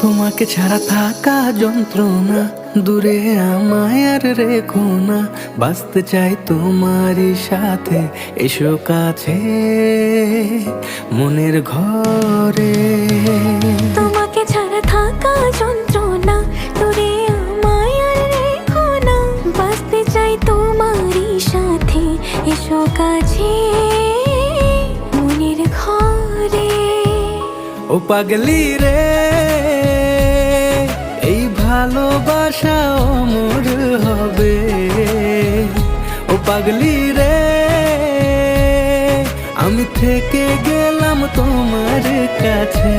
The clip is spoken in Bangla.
তোমাকে ছাড়া থাকা যন্ত্রণা, দূরে আমায় আর রেখো না, বাঁচতে চাই তোমারই সাথে, এসো কাছে মনের ঘরে। তোমাকে ছাড়া থাকা যন্ত্রণা, দূরে আমায় আর রেখো না, বাঁচতে চাই তোমারই সাথে, এসো কাছে মনের ঘরে। ও পাগলি রে, এই ভালোবাসা অমর হবে। ও পাগলি রে, আমি থেকে গেলাম তোমার কাছে।